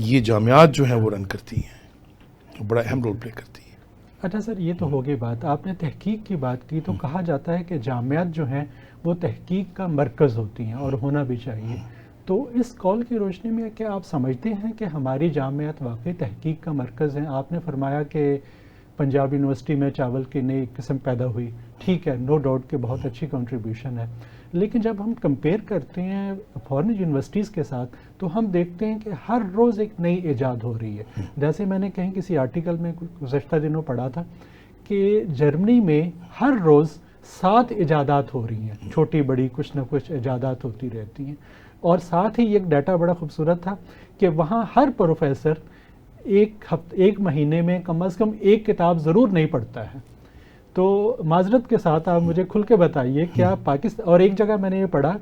یہ جامعات جو ہیں وہ رن کرتی ہیں، بڑا اہم رول پلے کرتی ہیں۔ اچھا سر، یہ تو ہوگی بات، آپ نے تحقیق کی بات کی، تو کہا جاتا ہے کہ جامعات جو ہیں وہ تحقیق کا مرکز ہوتی ہیں اور ہونا بھی چاہیے، تو اس قول کی روشنی میں کیا آپ سمجھتے ہیں کہ ہماری جامعات واقعی تحقیق کا مرکز ہیں؟ آپ نے فرمایا کہ پنجاب یونیورسٹی میں چاول کی نئی قسم پیدا ہوئی، ٹھیک ہے، نو ڈاؤٹ کہ بہت اچھی کنٹریبیوشن ہے، لیکن جب ہم کمپیئر کرتے ہیں فارن یونیورسٹیز کے ساتھ تو ہم دیکھتے ہیں کہ ہر روز ایک نئی ایجاد ہو رہی ہے۔ جیسے میں نے کہیں کسی آرٹیکل میں گزشتہ دنوں پڑھا تھا کہ جرمنی میں ہر روز 7 ایجادات ہو رہی ہیں، چھوٹی بڑی کچھ نہ کچھ ایجادات ہوتی رہتی ہیں، اور ساتھ ہی ایک ڈیٹا بڑا خوبصورت تھا کہ وہاں ہر پروفیسر ایک مہینے میں کم از کم ایک کتاب ضرور نہیں پڑھتا ہے۔ تو معذرت کے ساتھ آپ مجھے کھل کے بتائیے، کیا پاکستان، اور ایک جگہ میں نے یہ پڑھا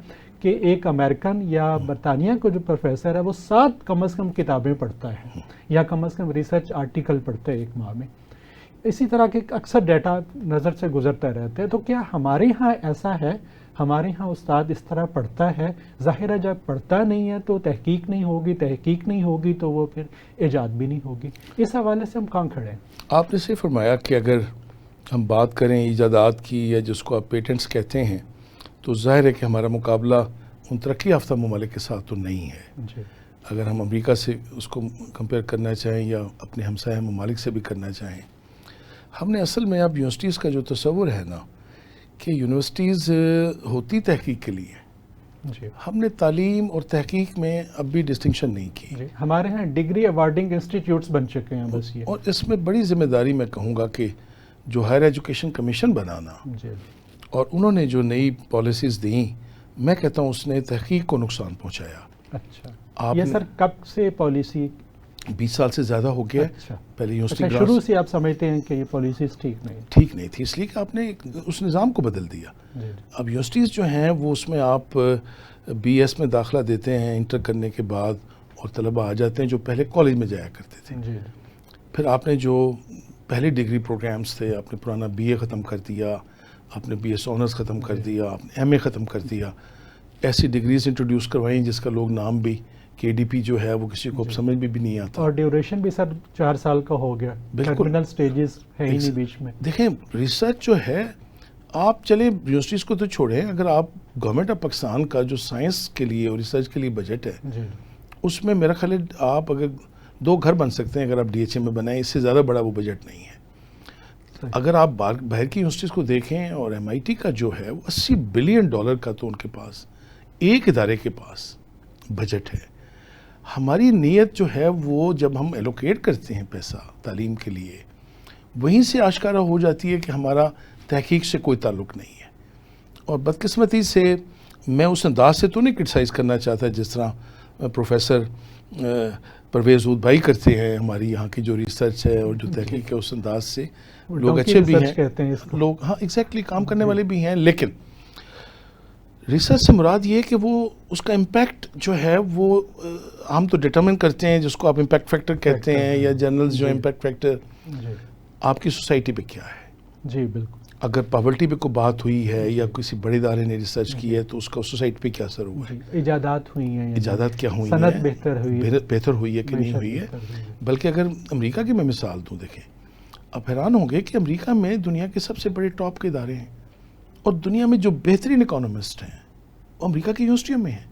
کہ ایک امریکن یا برطانیہ کو جو پروفیسر ہے وہ 7 کم از کم کتابیں پڑھتا ہے یا کم از کم ریسرچ آرٹیکل پڑھتا ہے ایک ماہ میں۔ اسی طرح کے اکثر ڈیٹا نظر سے گزرتا رہتا ہے، تو کیا ہمارے ہاں ایسا ہے؟ ہمارے ہاں استاد اس طرح پڑھتا ہے؟ ظاہر ہے جب پڑھتا نہیں ہے تو تحقیق نہیں ہوگی، تحقیق نہیں ہوگی تو وہ پھر ایجاد بھی نہیں ہوگی۔ اس حوالے سے ہم کہاں کھڑے ہیں؟ آپ نے صحیح فرمایا کہ اگر ہم بات کریں ایجادات کی یا جس کو آپ پیٹنٹس کہتے ہیں، تو ظاہر ہے کہ ہمارا مقابلہ ان ترقی یافتہ ممالک کے ساتھ تو نہیں ہے۔ جی، اگر ہم امریکہ سے اس کو کمپیئر کرنا چاہیں یا اپنے ہمسایہ ممالک سے بھی کرنا چاہیں، ہم نے اصل میں اب یونیورسٹیز کا جو تصور ہے نا کہ یونیورسٹیز ہوتی تحقیق کے لیے، جی، ہم نے تعلیم اور تحقیق میں اب بھی ڈسٹنکشن نہیں کی، جی، ہمارے ہاں ڈگری ایوارڈنگ انسٹیٹیوٹس بن چکے ہیں بس یہ۔ اور اس میں بڑی ذمہ داری میں کہوں گا کہ جو ہائر ایجوکیشن کمیشن بنانا جی، اور انہوں نے جو نئی پالیسیز دیں، میں کہتا ہوں اس نے تحقیق کو نقصان پہنچایا۔ اچھا، آپ یہ نے سر کب سے پالیسی؟ 20 سال سے زیادہ ہو گیا ہے۔ اچھا، پہلے یونیورسٹی اچھا، شروع سے آپ سمجھتے ہیں کہ یہ پالیسیز ٹھیک نہیں تھی، اس لیے کہ آپ نے اس نظام کو بدل دیا۔ جی، اب یونیورسٹیز جو ہیں وہ اس میں آپ بی ایس میں داخلہ دیتے ہیں انٹر کرنے کے بعد، اور طلبہ آ جاتے ہیں جو پہلے کالج میں جایا کرتے تھے۔ جی، پھر آپ نے جو پہلے ڈگری پروگرامز تھے، آپ نے پرانا بی اے ختم کر دیا، آپ نے بی ایس آنرز ختم کر دیا، آپ نے ایم اے ختم کر دیا، ایسی ڈگریز انٹروڈیوس کروائیں جس کا لوگ نام بھی کے ڈی پی جو ہے وہ کسی کو سمجھ میں بھی نہیں آتا، اور ڈیوریشن بھی سر 4 سال کا ہو گیا، بالکل۔ ٹرمینل سٹیجز ہے ہی نہیں بیچ میں۔ دیکھیں ریسرچ جو ہے، آپ چلیں یونیورسٹیز کو تو چھوڑیں، اگر آپ گورنمنٹ آف پاکستان کا جو سائنس کے لیے اور ریسرچ کے لیے بجٹ ہے، جی، اس میں میرا خیال ہے آپ اگر 2 گھر بن سکتے ہیں اگر آپ ڈی ایچ اے میں بنائیں، اس سے زیادہ بڑا وہ بجٹ نہیں ہے۔ صحیح۔ اگر آپ باہر کی یونیورسٹیز کو دیکھیں، اور ایم آئی ٹی کا جو ہے وہ $80 بلین کا تو ان کے پاس ایک ادارے کے پاس بجٹ ہے۔ ہماری نیت جو ہے وہ جب ہم ایلوکیٹ کرتے ہیں پیسہ تعلیم کے لیے، وہیں سے آشکارا ہو جاتی ہے کہ ہمارا تحقیق سے کوئی تعلق نہیں ہے۔ اور بدقسمتی سے میں اس انداز سے تو نہیں کرٹیسائز کرنا چاہتا جس طرح پروفیسر پرویز اود بھائی کرتے ہیں، ہماری یہاں کی جو ریسرچ ہے اور جو تحقیق ہے اس انداز سے لوگ اچھے بھی ہیں، لوگ ہاں ایگزیکٹلی کام کرنے والے بھی ہیں، لیکن ریسرچ سے مراد یہ کہ وہ اس کا امپیکٹ جو ہے وہ ہم تو ڈٹرمن کرتے ہیں جس کو آپ امپیکٹ فیکٹر کہتے ہیں، یا جرنلز جو امپیکٹ فیکٹر آپ کی سوسائٹی پہ کیا ہے۔ جی بالکل، اگر پاورٹی پہ کوئی بات ہوئی ہے یا کسی بڑے ادارے نے ریسرچ کی ہے تو اس کا سوسائٹی پہ کیا اثر ہوا ہے، ایجادات ہوئی ہیں، ایجادات کیا ہوئی صنعت ہیں، بہتر ہوئی ہے کہ نہیں ہوئی ہے۔ بلکہ اگر امریکہ کی میں مثال دوں، دیکھیں آپ حیران ہوں گے کہ امریکہ میں دنیا کے سب سے بڑے ٹاپ کے ادارے ہیں، اور دنیا میں جو بہترین اکانومسٹ ہیں وہ امریکہ کی یونیورسٹیوں میں ہیں،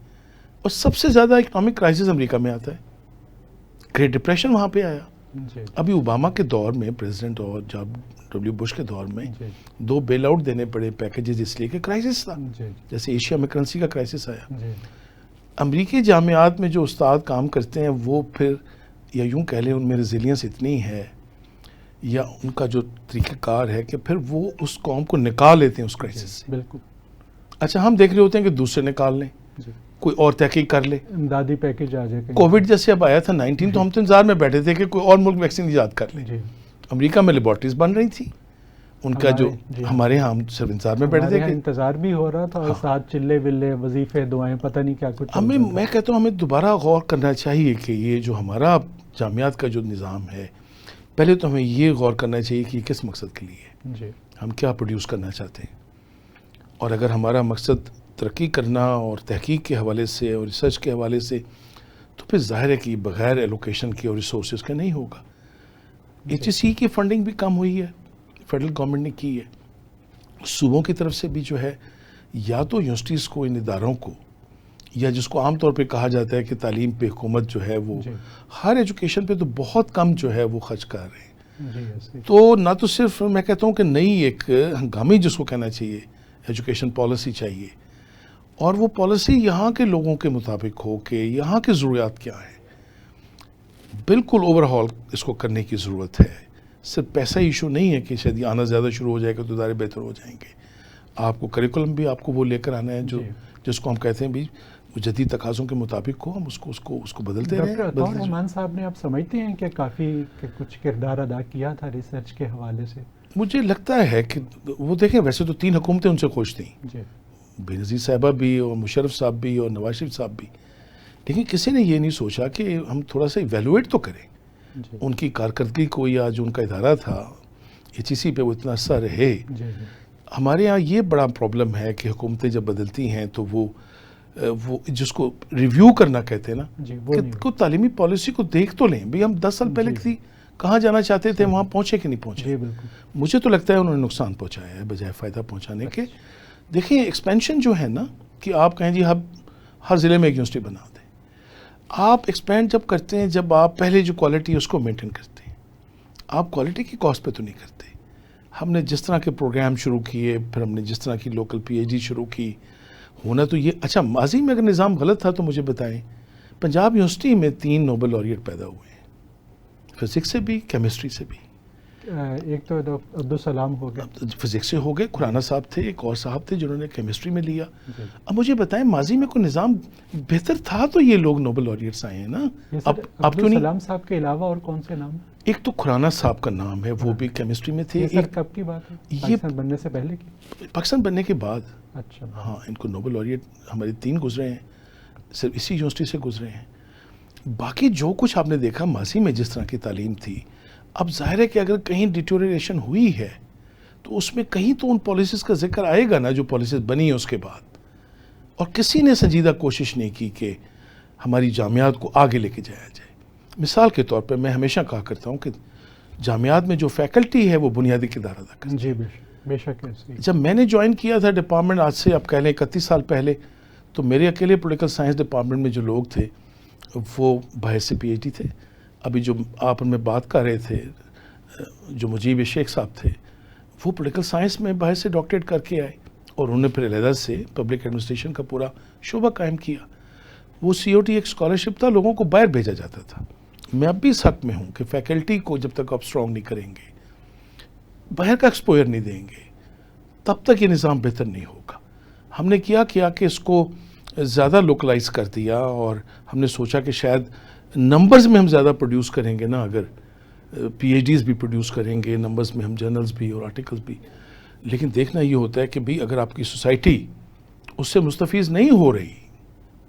اور سب سے زیادہ اکنامک کرائسس امریکہ میں آتا ہے۔ گریٹ ڈپریشن وہاں پہ آیا، ابھی اوباما کے دور میں پریزیڈنٹ اور جب ڈبلیو بش کے دور میں 2 بیل آؤٹ دینے پڑے پیکیجز، اس لیے کہ کرائسس تھا، جیسے ایشیا میں کرنسی کا کرائسس آیا۔ امریکی جامعات میں جو استاد کام کرتے ہیں وہ پھر، یا یوں کہہ لیں ان میں ریزیلینس اتنی ہے یا ان کا جو طریقہ کار ہے کہ پھر وہ اس قوم کو نکال لیتے ہیں اس کرائسس سے۔ بالکل۔ اچھا ہم دیکھ رہے ہوتے ہیں کہ دوسرے نکال لیں، کوئی اور تحقیق کر لے، امدادی پیکیج آ جائے۔ کووڈ جیسے اب آیا تھا 19 تو ہم تو انتظار میں بیٹھے تھے کہ کوئی اور ملک ویکسین ایجاد کر لے۔ امریکہ میں لیبارٹریز بن رہی تھی ان کا، جو ہمارے ہاں ہم صرف انتظار میں بیٹھے تھے کہ انتظار بھی ہو رہا تھا، اور ساتھ چلے ولے وظیفے دعائیں پتہ نہیں کیا کچھ۔ میں کہتا ہوں ہمیں دوبارہ غور کرنا چاہیے کہ یہ جو ہمارا جامعات کا جو نظام ہے، پہلے تو ہمیں یہ غور کرنا چاہیے کہ یہ کس مقصد کے لیے ہے، ہم کیا پروڈیوس کرنا چاہتے ہیں۔ اور اگر ہمارا مقصد ترقی کرنا اور تحقیق کے حوالے سے اور ریسرچ کے حوالے سے تو پھر ظاہر ہے کہ بغیر ایلوکیشن کے اور ریسورسز کا نہیں ہوگا. HEC کی فنڈنگ بھی کم ہوئی ہے، فیڈرل گورنمنٹ نے کی ہے. صوبوں کی طرف سے بھی جو ہے یا تو یونیورسٹیز کو، ان اداروں کو، یا جس کو عام طور پہ کہا جاتا ہے کہ تعلیم پہ حکومت جو ہے وہ ہر ایجوکیشن پہ تو بہت کم جو ہے وہ خرچ کر رہے ہیں. تو نہ تو صرف میں کہتا ہوں کہ نئی ایک ہنگامی جس کو کہنا چاہیے ایجوکیشن پالیسی چاہیے، اور وہ پالیسی یہاں کے لوگوں کے مطابق ہو کہ یہاں کی ضروریات کیا ہیں. بالکل اوور ہال اس کو کرنے کی ضرورت ہے. صرف پیسہ ایشو نہیں ہے کہ شاید آنا زیادہ شروع ہو جائے گا تو ادارے بہتر ہو جائیں گے. آپ کو کریکولم بھی آپ کو وہ لے کر آنا ہے جو جس کو ہم کہتے ہیں بھی جدید تقاضوں کے مطابق ہو، ہم اس کو بدلتے رہیں. ڈاکٹر عطاء الرحمان صاحب نے آپ سمجھتے ہیں کہ کافی کچھ کردار ادا کیا تھا ریسرچ کے حوالے سے؟ مجھے لگتا ہے کہ وہ دیکھیں، ویسے تو 3 حکومتیں ان سے خوش تھیں، بینظیر صاحبہ بھی اور مشرف صاحب بھی اور نواز شریف صاحب بھی، لیکن کسی نے یہ نہیں سوچا کہ ہم تھوڑا سا ایویلویٹ تو کریں ان کی کارکردگی کو، یا جو ان کا ادارہ تھا HEC پہ وہ اتنا عرصہ رہے. ہمارے یہاں یہ بڑا پرابلم ہے کہ حکومتیں جب بدلتی ہیں تو وہ جس کو ریویو کرنا کہتے ہیں نا، کہ کوئی تعلیمی پالیسی کو دیکھ تو لیں. بھئی ہم 10 سال پہلے تھی کہاں جانا چاہتے تھے، وہاں پہنچے کہ نہیں پہنچے. مجھے تو لگتا ہے انہوں نے نقصان پہنچایا ہے بجائے فائدہ پہنچانے کے. دیکھیں ایکسپینشن جو ہے نا، کہ آپ کہیں جی ہر ضلع میں ایک یونیورسٹی بنا دیں. آپ ایکسپینڈ جب کرتے ہیں جب آپ پہلے جو کوالٹی ہے اس کو مینٹین کرتے ہیں، آپ کوالٹی کی کاسٹ پہ تو نہیں کرتے. ہم نے جس طرح کے پروگرام شروع کیے، پھر ہم نے جس طرح کی لوکل PhD شروع کی، ہونا تو یہ اچھا ماضی میں اگر نظام غلط تھا تو مجھے بتائیں. پنجاب یونیورسٹی میں 3 نوبل laureate پیدا ہوئے ہیں، فزکس سے بھی، کیمسٹری سے بھی. ایک تو عبدالسلام ہو گئے، فزکس سے ہو گئے، کھرانا صاحب تھے، ایک اور صاحب تھے جنہوں نے کیمسٹری میں لیا. اب مجھے بتائیں ماضی میں کوئی نظام بہتر تھا تو یہ لوگ نوبل laureates آئے ہیں نا. اب کیوں نہیں؟ عبدالسلام صاحب کے علاوہ اور کون سے نام؟ ایک تو کھرانا صاحب کا نام ہے، وہ بھی کیمسٹری میں تھے. یہ کب کی بات ہے؟ پاکستان بننے سے پہلے کی؟ پاکستان بننے کے بعد. اچھا ہاں، ان کو نوبل laureate ہمارے 3 گزرے ہیں، صرف اسی یونیورسٹی سے گزرے ہیں. باقی جو کچھ آپ نے دیکھا ماضی میں جس طرح کی تعلیم تھی، اب ظاہر ہے کہ اگر کہیں ڈیٹیوریشن ہوئی ہے تو اس میں کہیں تو ان پالیسیز کا ذکر آئے گا نا جو پالیسیز بنی ہیں اس کے بعد. اور کسی نے سنجیدہ کوشش نہیں کی کہ ہماری جامعات کو آگے لے کے جایا جائے. مثال کے طور پہ میں ہمیشہ کہا کرتا ہوں کہ جامعات میں جو فیکلٹی ہے وہ بنیادی کردار ادا کرتی ہے. جی بے شک. جب میں نے جوائن کیا تھا ڈپارٹمنٹ، آج سے آپ کہہ لیں 31 سال پہلے، تو میرے اکیلے پولیٹیکل سائنس ڈپارٹمنٹ میں جو لوگ تھے وہ باعث PhD تھے. ابھی جو آپ ان میں بات کر رہے تھے جو مجیب شیخ صاحب تھے، وہ پولیٹیکل سائنس میں باعث سے ڈاکٹریٹ کر کے آئے اور انہوں نے پھر علیحدہ سے پبلک ایڈمنسٹریشن کا پورا شعبہ قائم کیا. وہ COT ایک اسکالرشپ تھا، لوگوں کو باہر بھیجا جاتا تھا. میں اب بھی اس حق میں ہوں کہ فیکلٹی کو جب تک آپ اسٹرانگ نہیں کریں گے، باہر کا ایکسپوئر نہیں دیں گے، تب تک یہ نظام بہتر نہیں ہوگا. ہم نے کیا کہ اس کو زیادہ لوکلائز کر دیا، اور ہم نے سوچا کہ شاید نمبرز میں ہم زیادہ پروڈیوس کریں گے نا، اگر PhDs بھی پروڈیوس کریں گے نمبرز میں، ہم جرنلز بھی اور آرٹیکلز بھی. لیکن دیکھنا یہ ہوتا ہے کہ بھی اگر آپ کی سوسائٹی اس سے مستفیض نہیں ہو رہی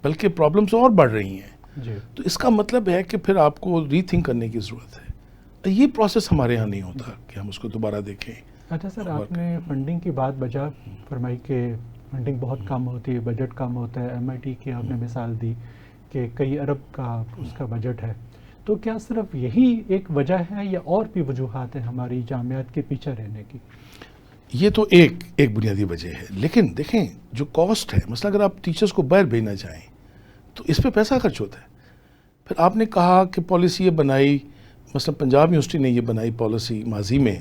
بلکہ پرابلمز اور بڑھ رہی ہیں، تو اس کا مطلب ہے کہ پھر آپ کو ری تھنک کرنے کی ضرورت ہے. یہ پروسیس ہمارے ہاں نہیں ہوتا کہ ہم اس کو دوبارہ دیکھیں. اچھا سر، آپ نے فنڈنگ کی بات بجا فرمائی کہ فنڈنگ بہت کم ہوتی ہے، بجٹ کم ہوتا ہے. MIT کی آپ نے مثال دی کہ کئی ارب کا اس کا بجٹ ہے. تو کیا صرف یہی ایک وجہ ہے یا اور بھی وجوہات ہیں ہماری جامعات کے پیچھے رہنے کی؟ یہ تو ایک بنیادی وجہ ہے. لیکن دیکھیں جو کاسٹ ہے، مثلا اگر آپ ٹیچرز کو باہر بھیجنا چاہیں تو اس پہ پیسہ خرچ ہوتا ہے. پھر آپ نے کہا کہ پالیسی یہ بنائی، مثلا پنجاب یونیورسٹی نے یہ بنائی پالیسی ماضی میں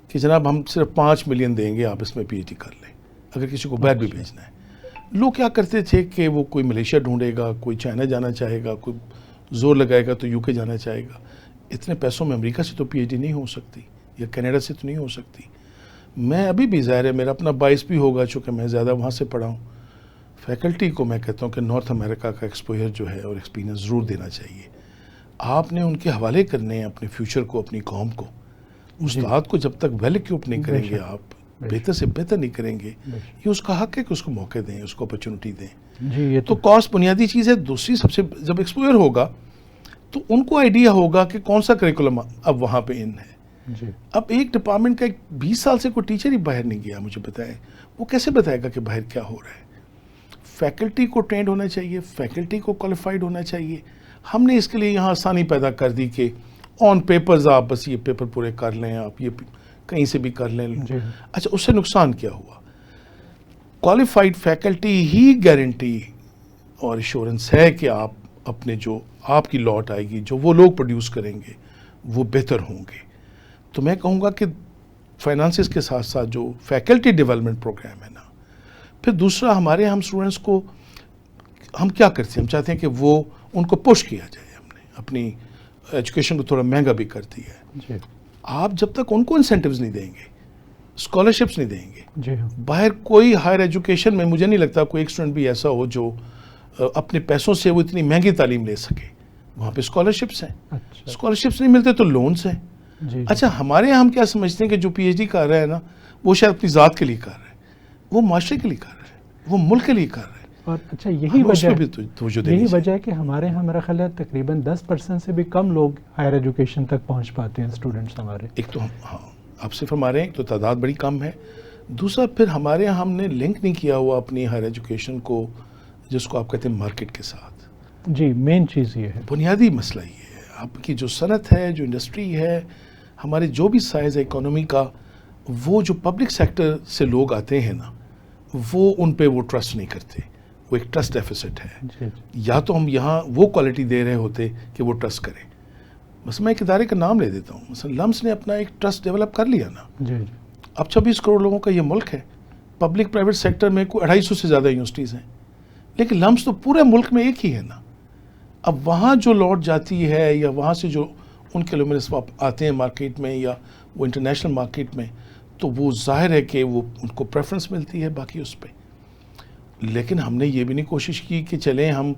کہ جناب ہم صرف 5 ملین دیں گے، آپ اس میں PhD کر لیں اگر کسی کو باہر بھی بھیجنا ہے. لوگ کیا کرتے تھے کہ وہ کوئی ملیشیا ڈھونڈے گا، کوئی چائنا جانا چاہے گا، کوئی زور لگائے گا تو UK جانا چاہے گا. اتنے پیسوں میں امریکہ سے تو PhD نہیں ہو سکتی، یا کینیڈا سے تو نہیں ہو سکتی. میں ابھی بھی ظاہر ہے میرا اپنا باعث بھی ہوگا چونکہ میں زیادہ وہاں سے پڑھا ہوں. فیکلٹی کو میں کہتا ہوں کہ نارتھ امریکہ کا ایکسپوئر جو ہے اور ایکسپیرینس ضرور دینا چاہیے. آپ نے ان کے حوالے کرنے ہیں اپنے فیوچر کو، اپنی قوم کو. استاد کو جب تک ویل اکوپ نہیں کریں گے، آپ بہتر سے بہتر نہیں کریں گے. یہ اس کا حق ہے کہ اس کو موقع دیں، اس کو اپرچونٹی دیں. یہ تو کاسٹ بنیادی چیز ہے. دوسری سب سے جب ایکسپوئر ہوگا تو ان کو آئیڈیا ہوگا کہ کون سا کریکولم اب وہاں پہ ان ہے. اب ایک ڈپارٹمنٹ کا 20 سال سے کوئی ٹیچر ہی باہر نہیں گیا، مجھے بتائیں وہ کیسے بتائے گا کہ باہر کیا ہو رہا ہے. فیکلٹی کو ٹرینڈ ہونا چاہیے، فیکلٹی کو کوالیفائڈ ہونا چاہیے. ہم نے اس کے لیے یہاں آسانی پیدا کر دی کہ آن پیپرز آپ بس یہ پیپر پورے کر لیں, آپ یہ کہیں سے بھی کر لیں. اچھا, اس سے نقصان کیا ہوا؟ کوالیفائڈ فیکلٹی ہی گارنٹی اور ایشورنس ہے کہ آپ اپنے جو آپ کی لاٹ آئے گی, جو وہ لوگ پروڈیوس کریں گے وہ بہتر ہوں گے. تو میں کہوں گا کہ فائنانسز کے ساتھ ساتھ جو فیکلٹی ڈیولپمنٹ پروگرام ہے نا, پھر دوسرا ہمارے ہم اسٹوڈنٹس کو ہم کیا کرتے ہیں, ہم چاہتے ہیں کہ وہ ان کو پش کیا جائے. ہم نے اپنی ایجوکیشن کو تھوڑا مہنگا بھی کر دی ہے. آپ جب تک ان کو انسینٹیوز نہیں دیں گے, اسکالرشپس نہیں دیں گے, باہر کوئی ہائر ایجوکیشن میں مجھے نہیں لگتا کوئی ایک اسٹوڈنٹ بھی ایسا ہو جو اپنے پیسوں سے وہ اتنی مہنگی تعلیم لے سکے. وہاں پہ اسکالرشپس ہیں, اسکالرشپس نہیں ملتے تو لونس ہیں. اچھا, ہمارے یہاں ہم کیا سمجھتے ہیں کہ جو پی ایچ ڈی کر رہا ہے نا, وہ شاید اپنی ذات کے لیے کر رہا ہے, وہ معاشرے کے لیے کر رہا ہے, وہ ملک کے لیے کر رہا ہے. اور اچھا, یہی وجہ ہے کہ ہمارے یہاں میرا خیال ہے تقریباً 10% سے بھی کم لوگ ہائر ایجوکیشن تک پہنچ پاتے ہیں اسٹوڈنٹس ہمارے. ایک تو ہاں, آپ صرف ہمارے ہیں تو تعداد بڑی کم ہے. دوسرا پھر ہمارے یہاں ہم نے لنک نہیں کیا ہوا اپنی ہائر ایجوکیشن کو, جس کو آپ کہتے ہیں مارکیٹ کے ساتھ. جی, مین چیز یہ ہے, بنیادی مسئلہ یہ ہے. آپ کی جو صنعت ہے, جو انڈسٹری ہے, ہمارے جو بھی سائز ہے اکانومی کا, وہ جو پبلک سیکٹر سے لوگ آتے ہیں نا, وہ ان پہ وہ ٹرسٹ نہیں کرتے. وہ ایک ٹرسٹ ڈیفیسٹ ہے. یا تو ہم یہاں وہ کوالٹی دے رہے ہوتے کہ وہ ٹرسٹ کریں. بس میں ایک ادارے کا نام لے دیتا ہوں, مثلا لمس نے اپنا ایک ٹرسٹ ڈیولپ کر لیا نا. اب 26 کروڑ لوگوں کا یہ ملک ہے, پبلک پرائیویٹ سیکٹر میں کوئی 250 سے زیادہ یونیورسٹیز ہیں, لیکن لمس تو پورے ملک میں ایک ہی ہے نا. اب وہاں جو لوٹ جاتی ہے یا وہاں سے جو ان کے لومنس آتے ہیں مارکیٹ میں یا وہ انٹرنیشنل مارکیٹ میں, تو وہ ظاہر ہے کہ وہ ان کو پریفرنس ملتی ہے باقی اس پہ. لیکن ہم نے یہ بھی نہیں کوشش کی کہ چلیں ہم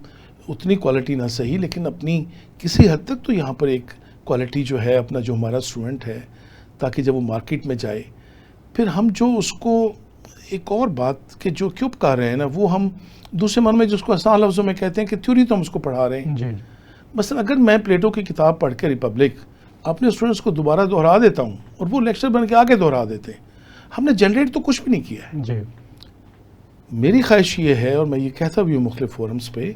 اتنی کوالٹی نہ صحیح, لیکن اپنی کسی حد تک تو یہاں پر ایک کوالٹی جو ہے اپنا جو ہمارا اسٹوڈنٹ ہے, تاکہ جب وہ مارکیٹ میں جائے پھر ہم جو اس کو ایک اور بات کہ جو کیوں کر رہے ہیں نا, وہ ہم دوسرے من میں جس کو آسان لفظوں میں کہتے ہیں کہ تھیوری تو ہم اس کو پڑھا رہے ہیں. مثلا اگر میں پلیٹو کی کتاب پڑھ کے ریپبلک اپنے اسٹوڈنٹس کو دوبارہ دہرا دیتا ہوں اور وہ لیکچر بن کے آگے دہرا دیتے ہیں, ہم نے جنریٹ تو کچھ بھی نہیں کیا ہے. میری خواہش یہ ہے, اور میں یہ کہتا بھی ہوں مختلف فورمز پہ,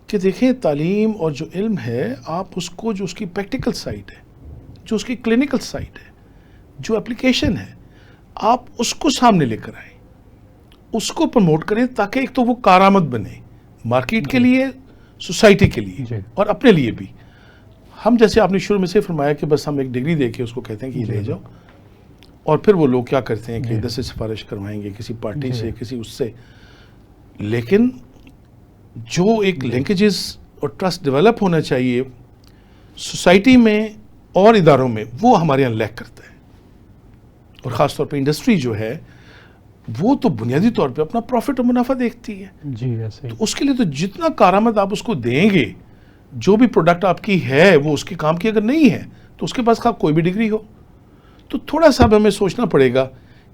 کہ دیکھیں تعلیم اور جو علم ہے, آپ اس کو جو اس کی پریکٹیکل سائٹ ہے, جو اس کی کلینکل سائٹ ہے, جو اپلیکیشن ہے, آپ اس کو سامنے لے کر آئیں, اس کو پروموٹ کریں, تاکہ ایک تو وہ کارآمد بنے مارکیٹ کے لیے, سوسائٹی کے لیے اور اپنے لیے بھی. ہم جیسے آپ نے شروع میں سے فرمایا کہ بس ہم ایک ڈگری دے کے اس کو کہتے ہیں کہ یہ لے جاؤ, اور پھر وہ لوگ کیا کرتے ہیں کہ ادھر سے سفارش کروائیں گے کسی پارٹی سے, کسی اس سے. لیکن جو ایک لنکیجز اور ٹرسٹ ڈیولپ ہونا چاہیے سوسائٹی میں اور اداروں میں, وہ ہمارے یہاں لیک کرتا ہے. اور خاص طور پہ انڈسٹری جو ہے وہ تو بنیادی طور پہ اپنا پروفٹ اور منافع دیکھتی ہے. ایسے تو اس کے لیے تو جتنا کارآمد آپ اس کو دیں گے, جو بھی پروڈکٹ آپ کی ہے وہ اس کے کام کی اگر نہیں ہے تو اس کے پاس کوئی بھی ڈگری ہو, تو تھوڑا سا ہمیں سوچنا پڑے گا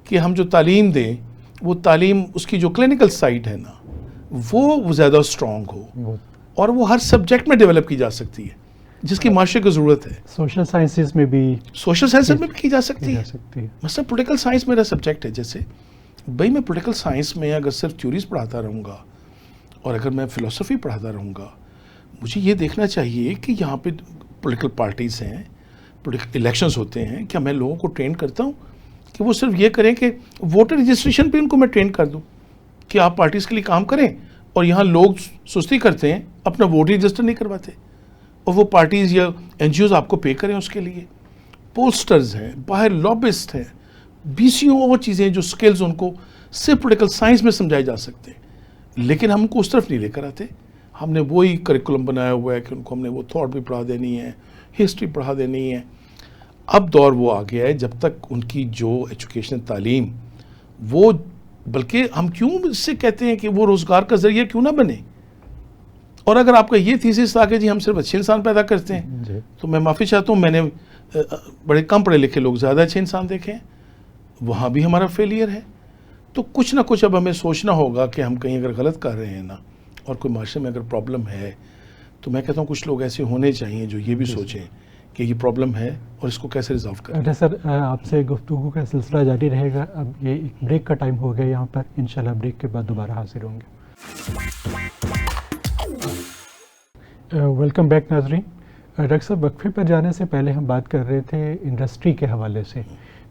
کہ ہم جو تعلیم دیں وہ تعلیم اس کی جو کلینکل سائٹ ہے نا, وہ زیادہ اسٹرانگ ہو, اور وہ ہر سبجیکٹ میں ڈیولپ کی جا سکتی ہے جس کی معاشرے کو ضرورت ہے. سوشل سائنسز میں بھی کی جا سکتی ہے. مثلا پولیٹیکل سائنس میرا سبجیکٹ ہے. جیسے بھائی میں پولیٹیکل سائنس میں اگر صرف تھیوریز پڑھاتا رہوں گا اور اگر میں فلسفی پڑھاتا رہوں گا, مجھے یہ دیکھنا چاہیے کہ یہاں پہ پولیٹیکل پارٹیز ہیں, الیکشنز ہوتے ہیں, کیا میں لوگوں کو ٹرین کرتا ہوں کہ وہ صرف یہ کریں کہ ووٹر رجسٹریشن پہ ان کو میں ٹرین کر دوں کہ آپ پارٹیز کے لیے کام کریں, اور یہاں لوگ سستی کرتے ہیں, اپنا ووٹ رجسٹر نہیں کرواتے, اور وہ پارٹیز یا این جی اوز آپ کو پے کریں اس کے لیے. پوسٹرز ہیں, باہر لابسٹ ہیں, BCO اور چیزیں جو سکلز ان کو صرف پولیٹیکل سائنس میں سمجھائے جا سکتے ہیں, لیکن ہم کو اس طرف نہیں لے کر آتے. ہم نے وہی کریکولم بنایا ہوا ہے کہ ان کو ہم نے وہ تھاٹ بھی پڑھا دینی ہے, ہسٹری پڑھا دینی ہے. اب دور وہ آ گیا ہے جب تک ان کی جو ایجوکیشن تعلیم, وہ بلکہ ہم کیوں اس سے کہتے ہیں کہ وہ روزگار کا ذریعہ کیوں نہ بنے. اور اگر آپ کا یہ تھیسس تھا کہ جی ہم صرف اچھے انسان پیدا کرتے ہیں, تو میں معافی چاہتا ہوں, میں نے بڑے کم پڑھے لکھے لوگ زیادہ اچھے انسان دیکھے ہیں, وہاں بھی ہمارا فیلئر ہے. تو کچھ نہ کچھ اب ہمیں سوچنا ہوگا کہ ہم کہیں اگر غلط کر رہے ہیں نا, اور کوئی معاشرے میں اگر پرابلم ہے, تو میں کہتا ہوں کچھ لوگ ایسے ہونے چاہیے جو یہ بھی سوچیں کہ یہ پرابلم ہے اور اس کو کیسے ریزالو کریں. اچھا سر, آپ سے گفتگو کا سلسلہ جاری رہے گا. اب یہ ایک بریک کا ٹائم ہو گیا یہاں پر, انشاءاللہ بریک کے بعد دوبارہ حاضر ہوں گے. ویلکم بیک ناظرین. ڈاکٹر صاحب, وقفے پر جانے سے پہلے ہم بات کر رہے تھے انڈسٹری کے حوالے سے.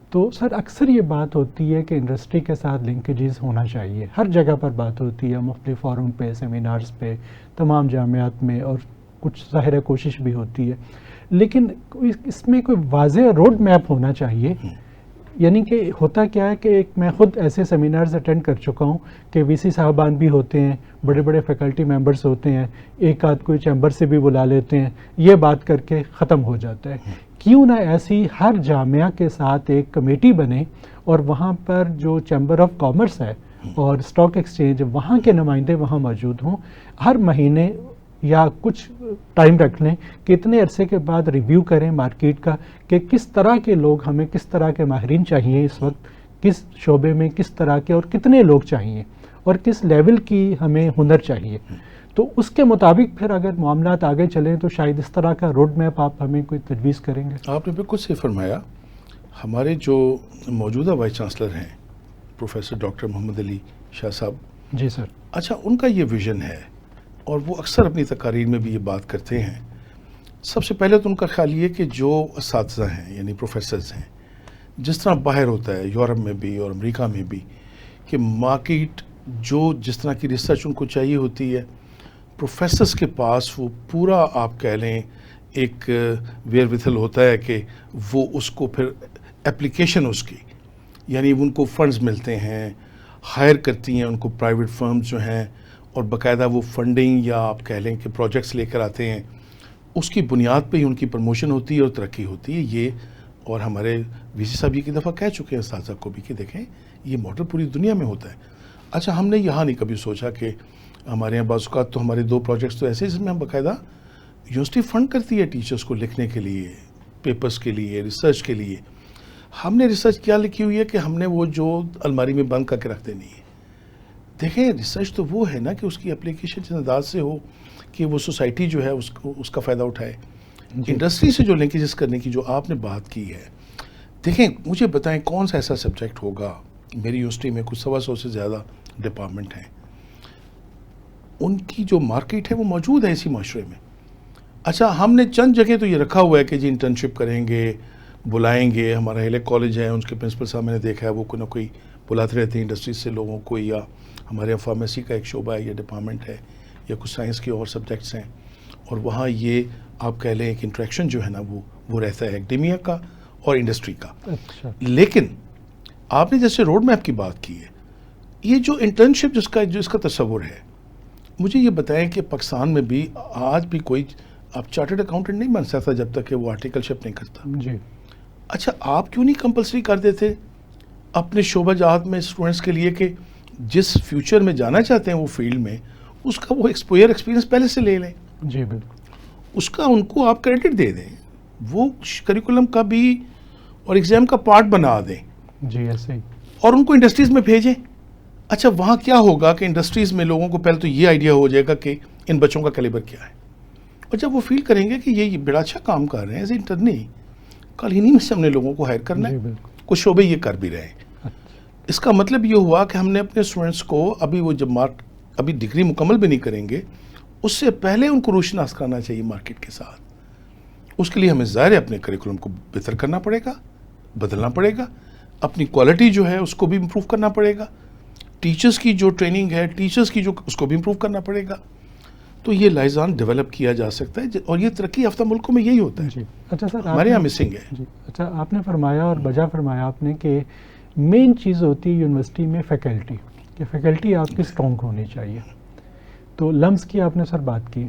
تو سر اکثر یہ بات ہوتی ہے کہ انڈسٹری کے ساتھ لنکیجز ہونا چاہیے, ہر جگہ پر بات ہوتی ہے, مختلف فورم پہ, سیمینارز پہ, تمام جامعات میں, اور کچھ ظاہر کوشش بھی ہوتی ہے, لیکن اس میں کوئی واضح روڈ میپ ہونا چاہیے. یعنی کہ ہوتا کیا ہے کہ میں خود ایسے سیمینارز اٹینڈ کر چکا ہوں کہ وی سی صاحبان بھی ہوتے ہیں, بڑے بڑے فیکلٹی ممبرز ہوتے ہیں, ایک آدھ کوئی چیمبر سے بھی بلا لیتے ہیں, یہ بات کر کے ختم ہو جاتا ہے. کیوں نہ ایسی ہر جامعہ کے ساتھ ایک کمیٹی بنے اور وہاں پر جو چیمبر آف کامرس ہے اور اسٹاک ایکسچینج, وہاں کے نمائندے وہاں موجود ہوں, ہر مہینے یا کچھ ٹائم رکھ لیں کہ اتنے عرصے کے بعد ریویو کریں مارکیٹ کا کہ کس طرح کے لوگ, ہمیں کس طرح کے ماہرین چاہیے اس وقت, کس شعبے میں کس طرح کے اور کتنے لوگ چاہیے, اور کس لیول کی ہمیں ہنر چاہیے. تو اس کے مطابق پھر اگر معاملات آگے چلیں تو شاید اس طرح کا روڈ میپ آپ ہمیں کوئی تجویز کریں گے. آپ نے بالکل صحیح فرمایا. ہمارے جو موجودہ وائس چانسلر ہیں پروفیسر ڈاکٹر محمد علی شاہ صاحب, جی سر, اچھا, ان کا یہ ویژن ہے اور وہ اکثر اپنی تقاریر میں بھی یہ بات کرتے ہیں. سب سے پہلے تو ان کا خیال یہ کہ جو اساتذہ ہیں یعنی پروفیسرز ہیں, جس طرح باہر ہوتا ہے یورپ میں بھی اور امریکہ میں بھی, کہ مارکیٹ جو جس طرح کی ریسرچ ان کو چاہیے ہوتی ہے, پروفیسرز کے پاس وہ پورا آپ کہہ لیں ایک ویئر وتھل ہوتا ہے کہ وہ اس کو پھر اپلیکیشن اس کی, یعنی ان کو فنڈز ملتے ہیں, ہائر کرتی ہیں ان کو پرائیویٹ فرمز جو ہیں, اور باقاعدہ وہ فنڈنگ یا آپ کہہ لیں کہ پروجیکٹس لے کر آتے ہیں, اس کی بنیاد پہ ہی ان کی پروموشن ہوتی ہے اور ترقی ہوتی ہے. یہ اور ہمارے وی سی صاحب یہ کی دفعہ کہہ چکے ہیں اساتذہ کو بھی کہ دیکھیں یہ ماڈل پوری دنیا میں ہوتا ہے. اچھا, ہم نے یہاں نہیں کبھی سوچا کہ ہمارے یہاں بعض اوقات تو ہمارے 2 پروجیکٹس تو ایسے جس میں ہم باقاعدہ یونیورسٹی فنڈ کرتی ہے ٹیچرس کو لکھنے کے لیے, پیپرز کے لیے, ریسرچ کے لیے. ہم نے ریسرچ کیا لکھی ہوئی ہے کہ ہم نے وہ جو الماری میں بند کر کے رکھ دینی ہے. دیکھیں ریسرچ تو وہ ہے نا کہ اس کی اپلیکیشن اس انداز سے ہو کہ وہ سوسائٹی جو ہے اس کا فائدہ اٹھائے. انڈسٹری سے جو لنکیجز کرنے کی جو آپ نے بات کی ہے, دیکھیں مجھے بتائیں کون سا ایسا سبجیکٹ ہوگا, میری یونیورسٹی میں کچھ 125 سے زیادہ ڈپارٹمنٹ ہیں, ان کی جو مارکیٹ ہے وہ موجود ہے اسی معاشرے میں. اچھا, ہم نے چند جگہ تو یہ رکھا ہوا ہے کہ جی انٹرنشپ کریں گے, بلائیں گے. ہمارا ہیلے کالج ہے, ان کے پرنسپل صاحب میں نے دیکھا ہے وہ کوئی نہ کوئی بلاتے رہتے ہیں انڈسٹری سے لوگوں کو, یا ہمارے یہاں فارمیسی کا ایک شعبہ ہے یا ڈپارٹمنٹ ہے, یا کچھ سائنس کے اور سبجیکٹس ہیں, اور وہاں یہ آپ کہہ لیں ایک انٹریکشن جو ہے نا وہ رہتا ہے ایکڈیمیا کا اور انڈسٹری کا. اچھا, لیکن آپ نے جیسے روڈ میپ کی بات کی ہے, یہ جو انٹرنشپ جس کا تصور ہے, مجھے یہ بتائیں کہ پاکستان میں بھی آج بھی کوئی آپ چارٹرڈ اکاؤنٹنٹ نہیں بن سکتا جب تک کہ وہ آرٹیکل شپ نہیں کرتا. جی. اچھا, آپ کیوں نہیں کمپلسری کر دیتے اپنے شعبہ جات میں اسٹوڈنٹس کے لیے کہ جس فیوچر میں جانا چاہتے ہیں وہ فیلڈ میں, اس کا وہ ایکسپیرینس پہلے سے لے لیں. جی بالکل, اس کا ان کو آپ کریڈٹ دے دیں, وہ کریکولم کا بھی اور ایگزام کا پارٹ بنا دیں. جی ایسے ہی, اور ان کو انڈسٹریز میں بھیجیں. اچھا, وہاں کیا ہوگا کہ انڈسٹریز میں لوگوں کو پہلے تو یہ آئیڈیا ہو جائے گا کہ ان بچوں کا کیلیبر کیا ہے, اور جب وہ فیل کریں گے کہ یہ بڑا اچھا کام کر رہے ہیں ایز انٹرنی, کل ہی نہیں میں سے ہم نے لوگوں کو ہائر کرنا ہے. کچھ شعبے یہ کر بھی رہے ہیں. اس کا مطلب یہ ہوا کہ ہم نے اپنے اسٹوڈنٹس کو ابھی وہ جب ابھی ڈگری مکمل بھی نہیں کریں گے, اس سے پہلے ان کو روشناس کرانا چاہیے مارکیٹ کے ساتھ. اس کے لیے ہمیں ظاہر اپنے کریکولم کو بہتر کرنا پڑے گا, بدلنا پڑے گا, اپنی کوالٹی جو ہے اس کو بھی امپروو کرنا پڑے گا, ٹیچرز کی جو ٹریننگ ہے ٹیچرز کی جو اس کو بھی امپروو کرنا پڑے گا. تو یہ لائزان ڈیولپ کیا جا سکتا ہے, اور یہ ترقی یافتہ ملکوں میں یہی ہوتا ہے. جی. اچھا سر, ہمارے یہاں مسنگ ہے. جی اچھا, آپ نے فرمایا اور بجا فرمایا آپ نے کہ مین چیز ہوتی ہے یونیورسٹی میں فیکلٹی, کہ فیکلٹی آپ کی اسٹرانگ ہونی چاہیے. تو لمس کی آپ نے سر بات کی,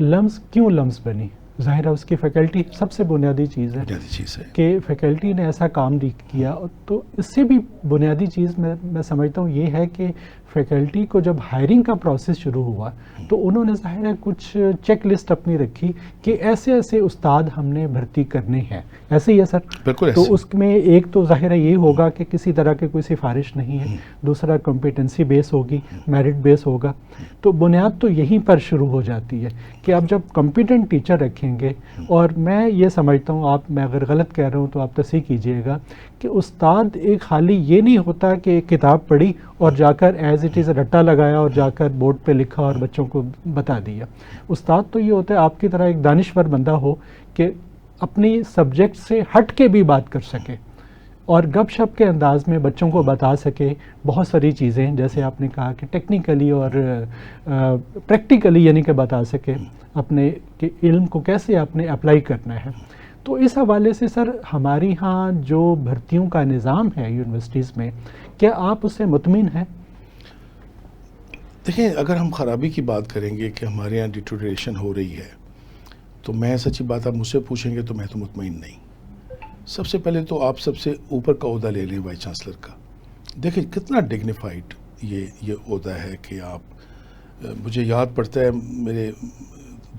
لمس کیوں لمس بنی؟ ظاہر ہے اس کی فیکلٹی سب سے بنیادی چیز ہے کہ فیکلٹی نے ایسا کام کیا. تو اس سے بھی بنیادی چیز میں سمجھتا ہوں یہ ہے کہ فیکلٹی کو جب ہائرنگ کا پروسیس شروع ہوا تو انہوں نے ظاہر ہے کچھ چیک لسٹ اپنی رکھی کہ ایسے ایسے استاد ہم نے بھرتی کرنے ہیں. ایسے ہی ہے سر؟ بالکل. تو اس میں ایک تو ظاہر ہے یہ ہوگا کہ کسی طرح کی کوئی سفارش نہیں ہے, دوسرا کمپیٹنسی بیس ہوگی, میرٹ بیس ہوگا. تو بنیاد تو یہیں پر شروع ہو جاتی ہے کہ آپ جب کمپیٹنٹ ٹیچر رکھیں گے, اور میں یہ سمجھتا ہوں, میں اگر غلط کہہ رہا ہوں تو آپ تصحیح کیجئے گا, کہ استاد ایک خالی یہ نہیں ہوتا کہ ایک کتاب پڑھی اور جا کر ایز اٹ از رٹا لگایا اور جا کر بورڈ پہ لکھا اور بچوں کو بتا دیا. استاد تو یہ ہوتا ہے آپ کی طرح ایک دانشور بندہ ہو کہ اپنی سبجیکٹ سے ہٹ کے بھی بات کر سکے اور گپ شپ کے انداز میں بچوں کو بتا سکے بہت ساری چیزیں، جیسے آپ نے کہا کہ ٹیکنیکلی اور پریکٹیکلی، یعنی کہ بتا سکے اپنے کہ علم کو کیسے آپ نے اپلائی کرنا ہے. تو اس حوالے سے سر ہماری ہاں جو بھرتیوں کا نظام ہے یونیورسٹیز میں، کیا آپ اس سے مطمئن ہیں؟ دیکھیں، اگر ہم خرابی کی بات کریں گے کہ ہمارے یہاں ڈیٹوریشن ہو رہی ہے، تو میں سچی بات آپ مجھ سے پوچھیں گے تو میں تو مطمئن نہیں. سب سے پہلے تو آپ سب سے اوپر کا عہدہ لے لیں وائس چانسلر کا. دیکھیں کتنا ڈگنیفائڈ یہ عہدہ ہے کہ آپ، مجھے یاد پڑتا ہے میرے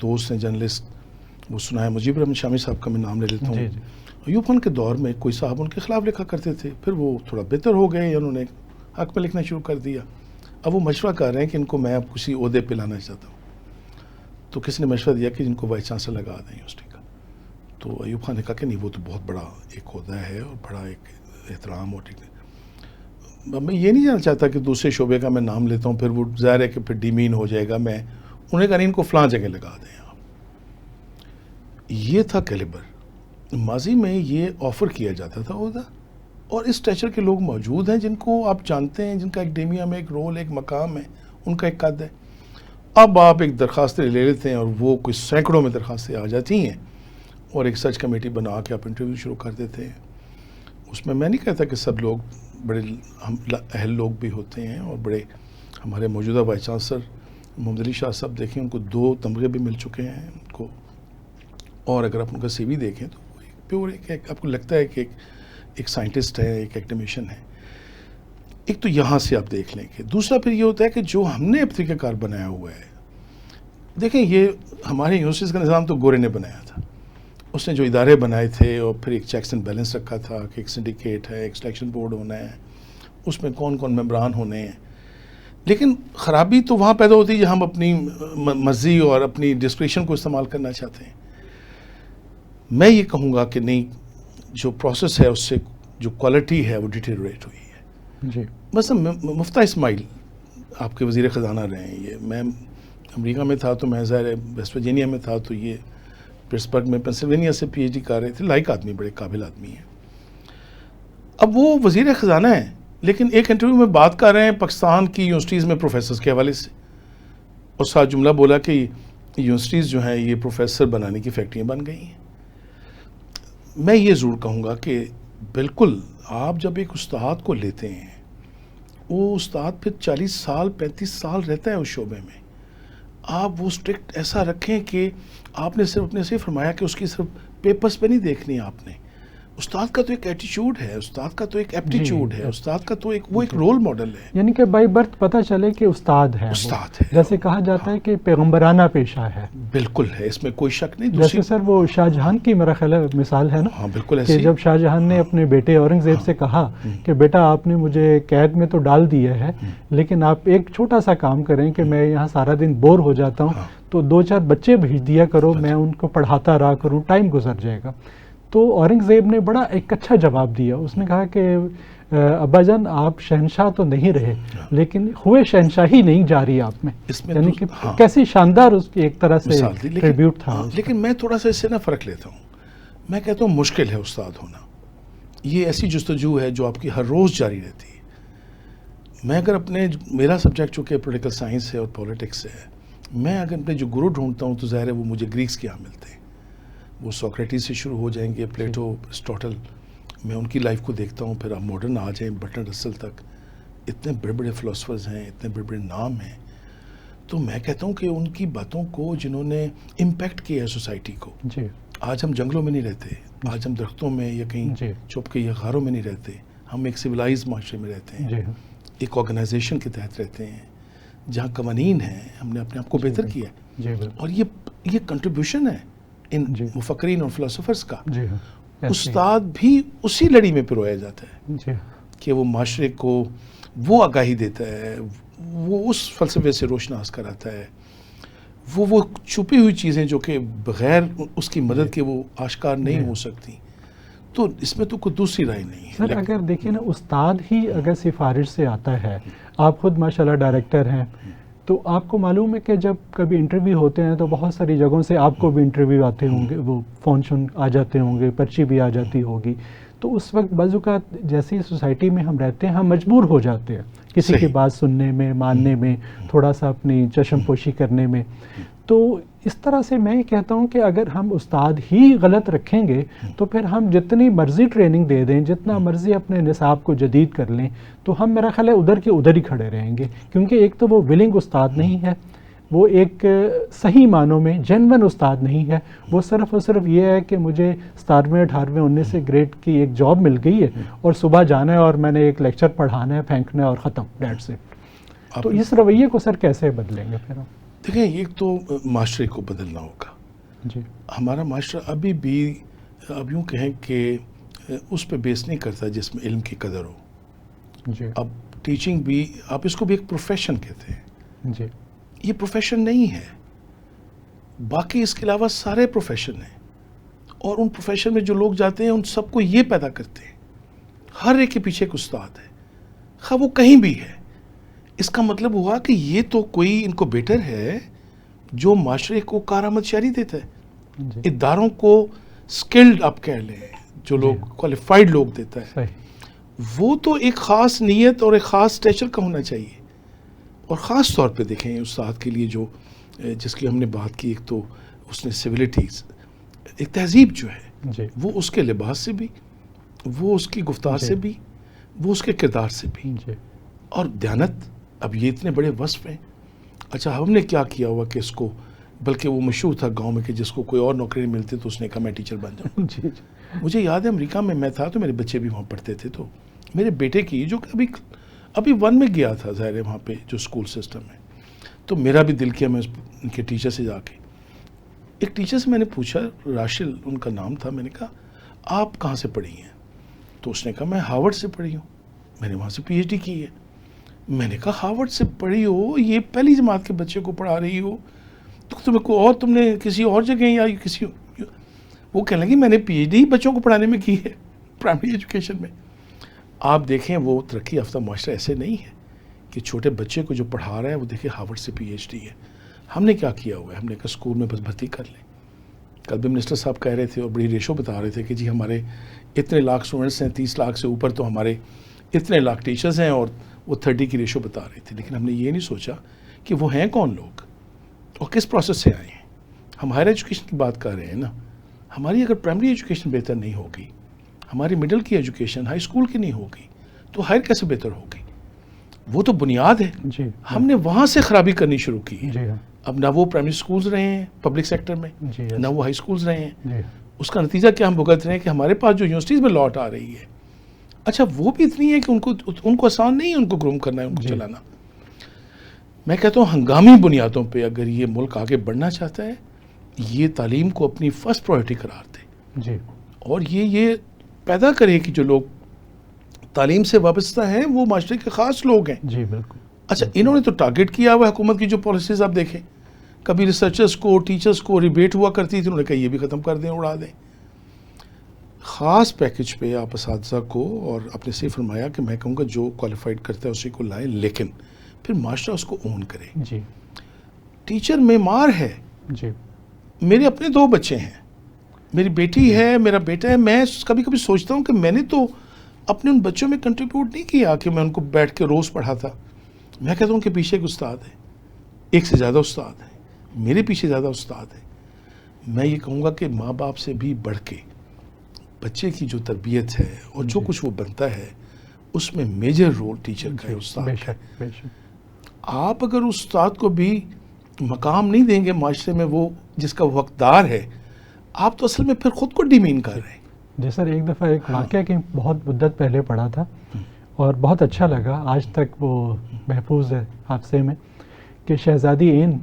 دوست ہیں جرنلسٹ، وہ سنا ہے مجیب الرحمن شامی صاحب کا میں نام لے لیتا ہوں. ایوب خان کے دور میں کوئی صاحب ان کے خلاف لکھا کرتے تھے، پھر وہ تھوڑا بہتر ہو گئے یا انہوں نے حق میں لکھنا شروع کر دیا. اب وہ مشورہ کر رہے ہیں کہ ان کو میں اب کسی عہدے پہ لانا چاہتا ہوں. تو کس نے مشورہ دیا کہ جن کو وائس چانسلر لگا دیں یونیورسٹی کا. تو ایوب خان نے کہا کہ نہیں، وہ تو بہت بڑا ایک عہدہ ہے اور بڑا ایک احترام اور میں یہ نہیں جاننا چاہتا کہ دوسرے شعبے کا میں نام لیتا ہوں، پھر وہ ظاہر ہے کہ پھر ڈیمین ہو جائے گا. میں انہیں کہا نہیں، ان کو فلاں جگہ لگا دیں آپ. یہ تھا کیلیبر. ماضی میں یہ آفر کیا جاتا تھا عہدہ، اور اس اسٹیچر کے لوگ موجود ہیں جن کو آپ جانتے ہیں، جن کا ایکڈیمیا میں ایک رول، ایک مقام ہے، ان کا ایک قد ہے. اب آپ ایک درخواستیں لے لیتے ہیں اور وہ کوئی سینکڑوں میں درخواستیں آ جاتی ہیں، اور ایک سرچ کمیٹی بنا کے آپ انٹرویو شروع کر دیتے ہیں. اس میں نہیں کہتا کہ سب لوگ بڑے اہل لوگ بھی ہوتے ہیں، اور بڑے ہمارے موجودہ وائس چانسلر محمد علی شاہ صاحب دیکھیں، ان کو 2 تمغے بھی مل چکے ہیں ان کو. اور اگر آپ ان کا سی وی دیکھیں تو وہ ایک پیور ایک آپ کو لگتا ہے کہ ایک سائنٹسٹ ہے، ایک ایکڈیمیشین ہے. ایک تو یہاں سے آپ دیکھ لیں کہ دوسرا پھر یہ ہوتا ہے کہ جو ہم نے اب طریقہ کار بنایا ہوا ہے. دیکھیں، یہ ہمارے یونیورسٹیز کا نظام تو گورے نے بنایا تھا. اس نے جو ادارے بنائے تھے اور پھر ایک چیکس اینڈ بیلنس رکھا تھا کہ ایک سنڈیکیٹ ہے، ایک سلیکشن بورڈ ہونا ہے، اس میں کون کون ممبران ہونے ہیں. لیکن خرابی تو وہاں پیدا ہوتی ہے جہاں ہم اپنی مرضی اور اپنی ڈسکریشن کو استعمال کرنا چاہتے ہیں. میں یہ کہوں گا کہ نہیں، جو پروسیس ہے اس سے جو کوالٹی ہے وہ ڈیٹیریٹ ہوئی ہے. جی، مثلا مفتاح اسماعیل آپ کے وزیر خزانہ رہے ہیں. یہ میں امریکہ میں تھا تو میں ظاہر ہے ویسٹ ورجینیا میں تھا، تو یہ پٹسبرگ میں پینسلوینیا سے پی ایچ ڈی کر رہے تھے. لائق آدمی، بڑے قابل آدمی ہیں. اب وہ وزیر خزانہ ہیں، لیکن ایک انٹرویو میں بات کر رہے ہیں پاکستان کی یونیورسٹیز میں پروفیسرز کے حوالے سے، اور ساتھ جملہ بولا کہ یونیورسٹیز جو ہیں یہ پروفیسر بنانے کی فیکٹریاں بن گئی ہیں. میں یہ ضرور کہوں گا کہ بالکل آپ جب ایک استاد کو لیتے ہیں، وہ استاد پھر 40 سال 35 سال رہتا ہے اس شعبے میں. آپ وہ اسٹرکٹ ایسا رکھیں کہ آپ نے صرف اپنے سے فرمایا کہ اس کی صرف پیپرز پہ نہیں دیکھنی آپ نے. استاد کا تو ایک ایٹیچیوڈ ہے، استاد کا تو ایک ایپٹیچیوڈ ہے، استاد کا تو وہ ایک رول ماڈل ہے. یعنی کہ بائی برتھ پتہ چلے کہ استاد ہے. استاد ہے، جیسے کہا جاتا ہے کہ پیغمبرانہ پیشہ ہے. بالکل ہے، اس میں کوئی شک نہیں. جیسے سر وہ شاہ جہان کی میرا خیال ہے مثال ہے نا. ہاں بالکل کہ ایسے جب شاہ جہان نے اپنے بیٹے اورنگزیب سے کہا کہ بیٹا آپ نے مجھے قید میں تو ڈال دیا ہے، لیکن آپ ایک چھوٹا سا کام کریں کہ میں یہاں سارا دن بور ہو جاتا ہوں، تو 2-4 بچے بھیج دیا کرو، میں ان کو پڑھاتا رہا کروں، ٹائم گزر جائے گا. تو اورنگزیب نے بڑا ایک اچھا جواب دیا. اس نے کہا کہ ابا جان آپ شہنشاہ تو نہیں رہے، لیکن ہوئے شہنشاہی نہیں جاری آپ میں. یعنی کہ کیسی شاندار اس کی ایک طرح سے ٹریبیوٹ تھا. لیکن میں تھوڑا سا اس سے فرق لیتا ہوں. میں کہتا ہوں مشکل ہے استاد ہونا. یہ ایسی جستجو ہے جو آپ کی ہر روز جاری رہتی ہے. میں اگر میرا سبجیکٹ چونکہ پولیٹیکل سائنس ہے اور پولیٹکس ہے، میں اگر اپنے جو گرو ڈھونڈتا ہوں تو ظاہر ہے وہ مجھے گریکس کے یہاں ملتے ہیں. وہ سوکریٹس سے شروع ہو جائیں گے، پلیٹو، اسٹوٹل. میں ان کی لائف کو دیکھتا ہوں. پھر آپ ماڈرن آ جائیں برٹن رسل تک، اتنے بڑے بڑے فلاسفرز ہیں، اتنے بڑے بڑے نام ہیں. تو میں کہتا ہوں کہ ان کی باتوں کو جنہوں نے امپیکٹ کیا ہے سوسائٹی کو. آج ہم جنگلوں میں نہیں رہتے، آج ہم درختوں میں یا کہیں چھپ کے یا غاروں میں نہیں رہتے. ہم ایک سویلائز معاشرے میں رہتے ہیں، ایک آرگنائزیشن کے تحت رہتے ہیں جہاں قوانین ہیں. ہم نے اپنے آپ کو بہتر کیا ہے، اور یہ کنٹریبیوشن ہے ان مفکرین اور فلاسفرز کا. استاد بھی اسی لڑی میں پرویا جاتا ہے کہ وہ معاشرے کو وہ آگاہی دیتا ہے، وہ اس فلسفے سے روشناس کراتا ہے، وہ چھپی ہوئی چیزیں جو کہ بغیر اس کی مدد کے وہ آشکار نہیں ہو سکتی. تو اس میں تو کوئی دوسری رائے نہیں ہے. سر اگر دیکھیں نا، استاد ہی اگر سفارش سے آتا ہے، آپ خود ماشاءاللہ ڈائریکٹر ہیں، تو آپ کو معلوم ہے کہ جب کبھی انٹرویو ہوتے ہیں تو بہت ساری جگہوں سے آپ کو بھی انٹرویو آتے ہوں گے، وہ فون آ جاتے ہوں گے، پرچی بھی آ جاتی ہوگی، تو اس وقت بعض اوقات جیسی سوسائٹی میں ہم رہتے ہیں ہم مجبور ہو جاتے ہیں کسی کی بات سننے میں، ماننے میں، تھوڑا سا اپنی چشم پوشی کرنے میں. تو اس طرح سے میں یہ کہتا ہوں کہ اگر ہم استاد ہی غلط رکھیں گے تو پھر ہم جتنی مرضی ٹریننگ دے دیں، جتنا مرضی اپنے نصاب کو جدید کر لیں، تو ہم میرا خیال ہے ادھر کے ادھر ہی کھڑے رہیں گے، کیونکہ ایک تو وہ ولنگ استاد نہیں ہے، وہ ایک صحیح معنوں میں جینون استاد نہیں ہے، وہ صرف اور صرف یہ ہے کہ مجھے 17ویں 18ویں 19 گریڈ کی ایک جاب مل گئی ہے اور صبح جانا ہے اور میں نے ایک لیکچر پڑھانا ہے، پھینکنا ہے اور ختم، دیٹس اٹ. تو اس رویے کو سر کیسے بدلیں گے پھر ہم؟ دیکھیں، ایک تو معاشرے کو بدلنا ہوگا. جی. ہمارا معاشرہ ابھی بھی اب یوں کہیں کہ اس پہ بیس نہیں کرتا جس میں علم کی قدر ہو. جی. اب ٹیچنگ بھی آپ اس کو بھی ایک پروفیشن کہتے ہیں. جی. یہ پروفیشن نہیں ہے، باقی اس کے علاوہ سارے پروفیشن ہیں، اور ان پروفیشن میں جو لوگ جاتے ہیں ان سب کو یہ پیدا کرتے ہیں، ہر ایک کے پیچھے ایک استاد ہے، خواہ وہ کہیں بھی ہے. اس کا مطلب ہوا کہ یہ تو کوئی ان کو بیٹر ہے جو معاشرے کو کارآمد شہری دیتا ہے. جی. اداروں کو سکلڈ آپ کہہ لیں جو لوگ کوالیفائڈ لوگ دیتا ہے، صحیح. وہ تو ایک خاص نیت اور ایک خاص اسٹیچر کا ہونا چاہیے. اور خاص طور پہ دیکھیں استاد کے لیے جو جس کی ہم نے بات کی، ایک تو اس نے سویلٹیز، ایک تہذیب جو ہے جی. وہ اس کے لباس سے بھی، وہ اس کی گفتار سے بھی، وہ اس کے کردار سے بھی، جی. اور دیانت. اب یہ اتنے بڑے وصف ہیں. اچھا، ہم نے کیا کیا ہوا کہ اس کو، بلکہ وہ مشہور تھا گاؤں میں کہ جس کو کوئی اور نوکری نہیں ملتی تو اس نے کہا میں ٹیچر بن جاؤں. جی. مجھے یاد ہے امریکہ میں تھا تو میرے بچے بھی وہاں پڑھتے تھے، تو میرے بیٹے کی جو کہ ابھی 1 میں گیا تھا، ظاہر ہے وہاں پہ جو اسکول سسٹم ہے، تو میرا بھی دل کیا میں ان کے ٹیچر سے جا کے، ایک ٹیچر سے میں نے پوچھا، راشل ان کا نام تھا، میں نے کہا آپ کہاں سے پڑھی ہیں؟ تو اس نے کہا میں ہارورڈ سے پڑھی ہوں، میں نے وہاں سے پی ایچ ڈی کی ہے. میں نے کہا ہارورڈ سے پڑھی ہو، یہ پہلی جماعت کے بچے کو پڑھا رہی ہو، تو تمہیں کو اور تم نے کسی اور جگہ یا کسی، وہ کہنے لگی میں نے پی ایچ ڈی بچوں کو پڑھانے میں کی ہے، پرائمری ایجوکیشن میں. آپ دیکھیں وہ ترقی یافتہ معاشرہ ایسے نہیں ہے کہ چھوٹے بچے کو جو پڑھا رہا ہے وہ دیکھیں ہارورڈ سے پی ایچ ڈی ہے. ہم نے کیا کیا ہوا ہے، ہم نے کہا اسکول میں بس بھرتی کر لیں. کل بھی منسٹر صاحب کہہ رہے تھے اور بڑی ریشو بتا رہے تھے کہ جی ہمارے اتنے لاکھ اسٹوڈنٹس ہیں، 30 لاکھ سے اوپر، تو ہمارے اتنے لاکھ ٹیچرز ہیں، اور وہ 30 کی ریشو بتا رہے تھے. لیکن ہم نے یہ نہیں سوچا کہ وہ ہیں کون لوگ اور کس پروسیس سے آئے ہیں. ہم ہائر ایجوکیشن کی بات کر رہے ہیں نا. ہماری اگر پرائمری ایجوکیشن بہتر نہیں ہوگی، ہماری مڈل کی ایجوکیشن ہائی اسکول کی نہیں ہوگی، تو ہائر کیسے بہتر ہوگی؟ وہ تو بنیاد ہے. جی. ہم نے وہاں سے خرابی کرنی شروع کی. جی. اب نہ وہ پرائمری اسکولز رہے ہیں پبلک سیکٹر میں، جی. نہ وہ ہائی اسکولز رہے ہیں. جی. اس کا نتیجہ کیا ہم بھگت رہے ہیں کہ ہمارے پاس جو یونیورسٹیز میں لاٹ آ رہی ہے، اچھا وہ بھی اتنی ہے کہ ان کو آسان نہیں ہے ان کو گروم کرنا ہے، ان کو چلانا. میں کہتا ہوں ہنگامی بنیادوں پہ اگر یہ ملک آگے بڑھنا چاہتا ہے، یہ تعلیم کو اپنی فرسٹ پرائرٹی قرار دے. جی. اور یہ پیدا کرے کہ جو لوگ تعلیم سے وابستہ ہیں وہ معاشرے کے خاص لوگ ہیں. جی بالکل. اچھا، انہوں نے تو ٹارگٹ کیا ہوا حکومت کی جو پالیسیز آپ دیکھیں، کبھی ریسرچرز کو، ٹیچرز کو ریبیٹ ہوا کرتی تھی، انہوں نے کہا یہ بھی ختم کر دیں، اڑا دیں. خاص پیکج پہ آپ اساتذہ کو، اور آپ نے صحیح فرمایا کہ میں کہوں گا جو کوالیفائڈ کرتا ہے اسی کو لائیں، لیکن پھر معاشرہ اس کو اون کرے. جی. ٹیچر معمار ہے. جی. میرے اپنے 2 بچے ہیں، میری بیٹی ہے، میرا بیٹا ہے. میں کبھی کبھی سوچتا ہوں کہ میں نے تو اپنے ان بچوں میں کنٹریبیوٹ نہیں کیا کہ میں ان کو بیٹھ کے روز پڑھاتا. میں کہتا ہوں کہ پیچھے ایک استاد ہے، ایک سے زیادہ استاد ہے، میرے پیچھے زیادہ استاد ہے. میں یہ کہوں گا کہ ماں باپ سے بھی بڑھ کے بچے کی جو تربیت ہے اور جو کچھ وہ بنتا ہے اس میں میجر رول ٹیچر کا ہے، استاد کا. بے شک. آپ اگر استاد کو بھی مقام نہیں دیں گے معاشرے میں وہ جس کا وہ حقدار ہے، آپ تو اصل میں پھر خود کو ڈیمین کر رہے ہیں. جی سر، ایک دفعہ ایک واقعہ کی بہت مدت پہلے پڑھا تھا اور بہت اچھا لگا، آج تک وہ محفوظ ہے حافظے میں، کہ شہزادی این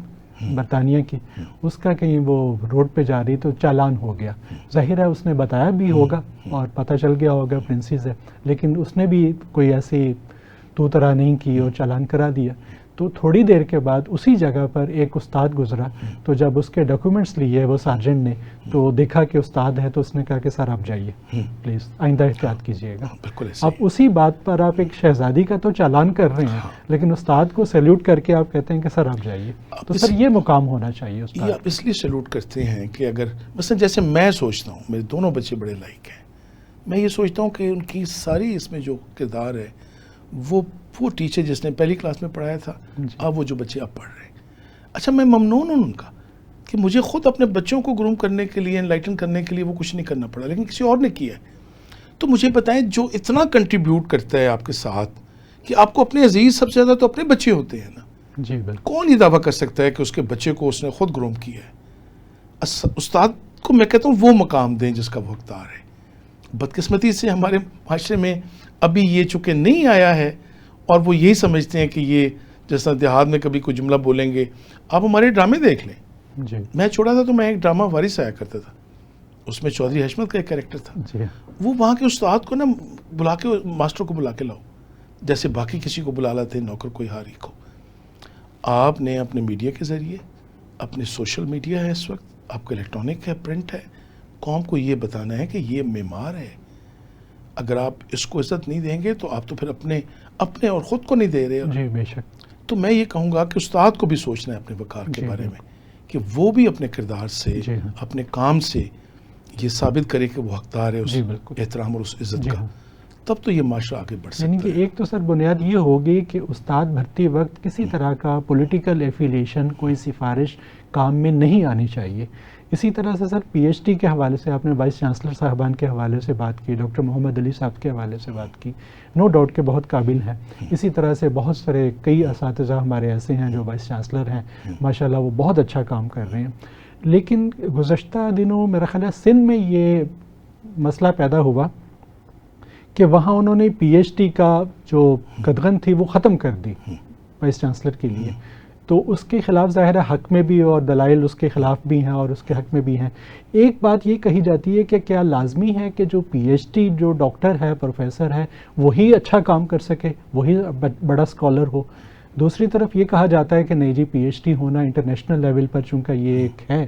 برطانیہ کی، اس کا کہیں وہ روڈ پہ جا رہی تو چالان ہو گیا. ظاہر ہے اس نے بتایا بھی ہوگا اور پتہ چل گیا ہوگا پرنسز ہے، لیکن اس نے بھی کوئی ایسی تو طرح نہیں کی اور چالان کرا دیا. تو تھوڑی دیر کے بعد اسی جگہ پر ایک استاد گزرا، تو جب اس کے ڈاکیومنٹس لیے وہ سارجنٹ نے تو دیکھا کہ استاد ہے، تو اس نے کہا کہ سر آپ جائیے پلیز، آئندہ احتیاط کیجیے گا. بالکل ایسے اب اسی بات پر آپ ایک شہزادی کا تو چالان کر رہے ہیں، لیکن استاد کو سیلیوٹ کر کے آپ کہتے ہیں کہ سر آپ جائیے. تو سر یہ مقام ہونا چاہیے استاد. یہ آپ اس لیے سیلوٹ کرتے ہیں کہ اگر مثلا جیسے میں سوچتا ہوں، میرے دونوں بچے بڑے لائق ہیں، میں یہ سوچتا ہوں کہ ان کی ساری اس میں جو کردار ہے وہ ٹیچر جس نے پہلی کلاس میں پڑھایا تھا، اب وہ جو بچے اب پڑھ رہے ہیں. اچھا میں ممنون ہوں ان کا کہ مجھے خود اپنے بچوں کو گروم کرنے کے لیے، انلائٹن کرنے کے لیے وہ کچھ نہیں کرنا پڑا، لیکن کسی اور نے کیا ہے. تو مجھے بتائیں جو اتنا کنٹریبیوٹ کرتا ہے آپ کے ساتھ کہ آپ کو اپنے عزیز سب سے زیادہ تو اپنے بچے ہوتے ہیں نا. جی بالکل. کون یہ دعویٰ کر سکتا ہے کہ اس کے بچے کو اس نے خود گروم کیا ہے؟ استاد کو میں کہتا ہوں وہ مقام دیں جس کا وہ حقدار ہے. بدقسمتی سے ہمارے معاشرے میں ابھی یہ چونکہ نہیں آیا ہے اور وہ یہی سمجھتے ہیں کہ یہ جیسا دیہات میں کبھی کوئی جملہ بولیں گے. آپ ہمارے ڈرامے دیکھ لیں. جی. میں چھوڑا تھا تو میں ایک ڈرامہ وارث آیا کرتا تھا، اس میں چودھری حشمت کا ایک کریکٹر تھا. جی. وہ وہاں کے استاد کو نا بلا کے، ماسٹر کو بلا کے لاؤ جیسے باقی کسی کو بلا لاتے نوکر کوئی ہاری کو. آپ نے اپنے میڈیا کے ذریعے، اپنے سوشل میڈیا ہے اس وقت، آپ کا الیکٹرانک ہے، پرنٹ ہے، قوم کو یہ بتانا ہے کہ یہ معمار ہے. اگر آپ اس کو عزت نہیں دیں گے تو آپ تو پھر اپنے اور خود کو نہیں دے رہے. جی بے شک. تو میں یہ کہوں گا کہ استاد کو بھی سوچنا ہے اپنے وقار کے بارے میں کہ وہ بھی اپنے کردار سے، اپنے کام سے یہ ثابت کرے کہ وہ حقدار ہے اس احترام اور اس عزت کا. تب تو یہ معاشرہ آگے بڑھ سکتا ہے. یعنی کہ ایک تو سر بنیاد یہ ہوگی کہ استاد بھرتی وقت کسی طرح کا پولیٹیکل ایفیلیشن، کوئی سفارش کام میں نہیں آنی چاہیے. اسی طرح سے سر پی ایچ ڈی کے حوالے سے آپ نے وائس چانسلر صاحبان کے حوالے سے بات کی، ڈاکٹر محمد علی صاحب کے حوالے سے بات کی، نو ڈاؤٹ کہ بہت قابل ہیں. اسی طرح سے بہت سارے کئی اساتذہ ہمارے ایسے ہیں جو وائس چانسلر ہیں، ماشاءاللہ وہ بہت اچھا کام کر رہے ہیں. لیکن گزشتہ دنوں میرا خیال ہے سندھ میں یہ مسئلہ پیدا ہوا کہ وہاں انہوں نے پی ایچ ڈی کا جو قدغن تھی وہ ختم کر دی وائس چانسلر کے لیے. تو اس کے خلاف ظاہر ہے حق میں بھی اور دلائل اس کے خلاف بھی ہیں اور اس کے حق میں بھی ہیں. ایک بات یہ کہی جاتی ہے کہ کیا لازمی ہے کہ جو پی ایچ ڈی جو ڈاکٹر ہے، پروفیسر ہے، وہی اچھا کام کر سکے، وہی بڑا اسکالر ہو؟ دوسری طرف یہ کہا جاتا ہے کہ نہیں جی، پی ایچ ڈی ہونا انٹرنیشنل لیول پر چونکہ یہ ایک ہے،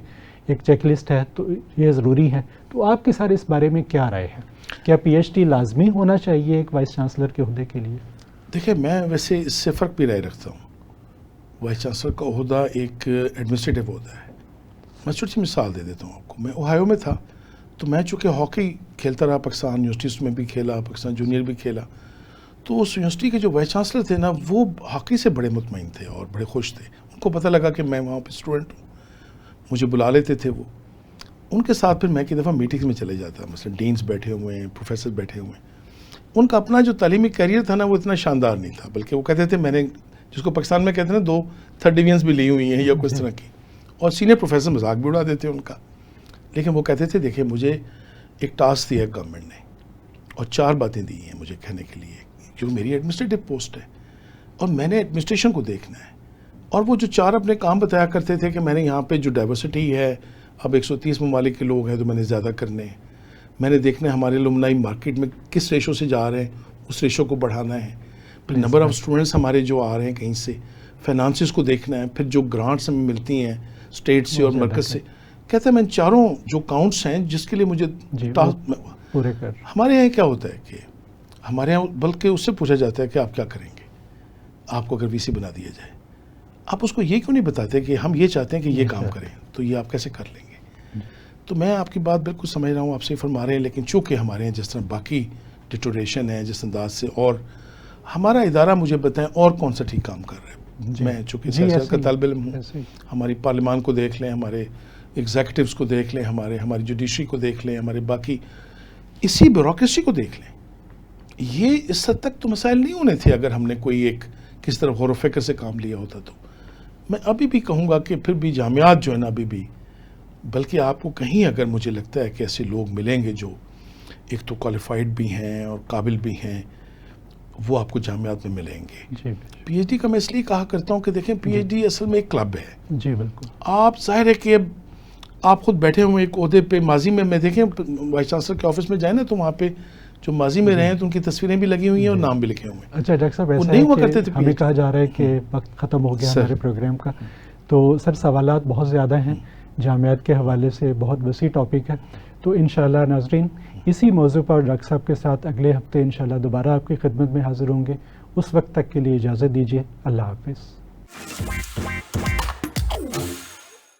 ایک چیک لسٹ ہے، تو یہ ضروری ہے. تو آپ کی سارے اس بارے میں کیا رائے ہے؟ کیا پی ایچ ڈی لازمی ہونا چاہیے ایک وائس چانسلر کے عہدے کے لیے؟ دیکھیں میں ویسے اس سے فرق بھی رائے رکھتا ہوں. وائس چانسلر کا عہدہ ایک ایڈمنسٹریٹو عہدہ ہے. میں چھوٹی سی مثال دے دیتا ہوں آپ کو. میں اوہایو میں تھا تو میں چونکہ ہاکی کھیلتا رہا، پاکستان یونیورسٹیز میں بھی کھیلا، پاکستان جونیئر بھی کھیلا، تو اس یونیورسٹی کے جو وائس چانسلر تھے نا وہ ہاکی سے بڑے مطمئن تھے اور بڑے خوش تھے. ان کو پتہ لگا کہ میں وہاں پہ اسٹوڈنٹ ہوں، مجھے بلا لیتے تھے. وہ ان کے ساتھ پھر میں ایک دفعہ میٹنگز میں چلے جاتا، مثلا ڈینس بیٹھے ہوئے ہیں، پروفیسر بیٹھے ہوئے ہیں. ان کا اپنا جو تعلیمی کیریئر تھا نا وہ اتنا شاندار نہیں تھا، بلکہ وہ کہتے تھے میں نے، جس کو پاکستان میں کہتے ہیں نا 2 3rd ڈویژنز بھی لی ہوئی ہیں یا کس طرح کی، اور سینئر پروفیسر مذاق بھی اڑا دیتے ان کا. لیکن وہ کہتے تھے دیکھیں مجھے ایک ٹاسک دیا ہے گورنمنٹ نے اور 4 باتیں دی ہیں مجھے کہنے کے لیے، جو میری ایڈمنسٹریٹو پوسٹ ہے اور میں نے ایڈمنسٹریشن کو دیکھنا ہے. اور وہ جو 4 اپنے کام بتایا کرتے تھے کہ میں نے یہاں پہ جو ڈائیورسٹی ہے، اب 130 ممالک کے لوگ ہیں تو میں نے زیادہ کرنے ہیں، میں نے دیکھنا ہے ہمارے الومنائی مارکیٹ میں کس ریشو سے جا رہے ہیں، اس ریشو کو بڑھانا ہے. پھر نمبر آف اسٹوڈنٹس ہمارے جو آ رہے ہیں کہیں سے، فائنانسز کو دیکھنا ہے، پھر جو گرانٹس ہمیں ملتی ہیں اسٹیٹ سے اور مرکز سے. کہتا ہے میں 4 جو کاؤنٹس ہیں جس کے لیے مجھے پورے کر. ہمارے یہاں کیا ہوتا ہے کہ ہمارے یہاں بلکہ اس سے پوچھا جاتا ہے کہ آپ کیا کریں گے، آپ کو اگر وی سی بنا دیا جائے، آپ اس کو یہ کیوں نہیں بتاتے کہ ہم یہ چاہتے ہیں کہ یہ کام کریں، تو یہ آپ کیسے کر لیں گے؟ تو میں آپ کی بات بالکل سمجھ رہا ہوں، آپ سے فرما رہے ہیں، لیکن چونکہ ہمارے یہاں جس طرح باقی ڈیٹوریشن ہے جس انداز سے، اور ہمارا ادارہ مجھے بتائیں اور کون سا ٹھیک کام کر رہا ہے. میں چونکہ سیاست کا طالب علم ہوں، ہماری پارلیمان کو دیکھ لیں، ہمارے ایگزیکٹوز کو دیکھ لیں، ہماری جوڈیشری کو دیکھ لیں، ہمارے باقی اسی بیوروکریسی کو دیکھ لیں. یہ اس حد تک تو مسائل نہیں ہونے تھے اگر ہم نے کوئی ایک کس طرح غور و فکر سے کام لیا ہوتا. تو میں ابھی بھی کہوں گا کہ پھر بھی جامعات جو ہے نا ابھی بھی، بلکہ آپ کو کہیں اگر مجھے لگتا ہے کہ ایسے لوگ ملیں گے جو ایک تو کوالیفائڈ بھی ہیں اور قابل بھی ہیں، وہ آپ کو جامعات میں ملیں گے. پی ایچ ڈی کا میں اس لیے کہا کرتا ہوں کہ دیکھیں پی ایچ ڈی اصل میں ایک کلب ہے. جی بالکل. آپ ظاہر ہے کہ آپ خود بیٹھے ہوئے ایک عہدے پہ، ماضی میں دیکھیں وائس چانسلر کے آفس میں جائیں نا تو وہاں پہ جو ماضی میں رہے ہیں تو ان کی تصویریں بھی لگی ہوئی ہیں اور نام بھی لکھے ہوئے ہیں. اچھا ڈاکٹر صاحب، وہ ایسا نہیں ہوا ہے کرتے کہ تھے ہمیں کہا جا رہا ہے کہ وقت ختم ہو گیا ہمارے پروگرام کا، تو سر سوالات بہت زیادہ ہیں، جامعات کے حوالے سے بہت وسیع ٹاپک ہے، تو انشاءاللہ ناظرین اسی موضوع پر ڈاکٹر صاحب کے ساتھ اگلے ہفتے انشاءاللہ دوبارہ آپ کی خدمت میں حاضر ہوں گے. اس وقت تک کے لیے اجازت دیجیے. اللہ حافظ.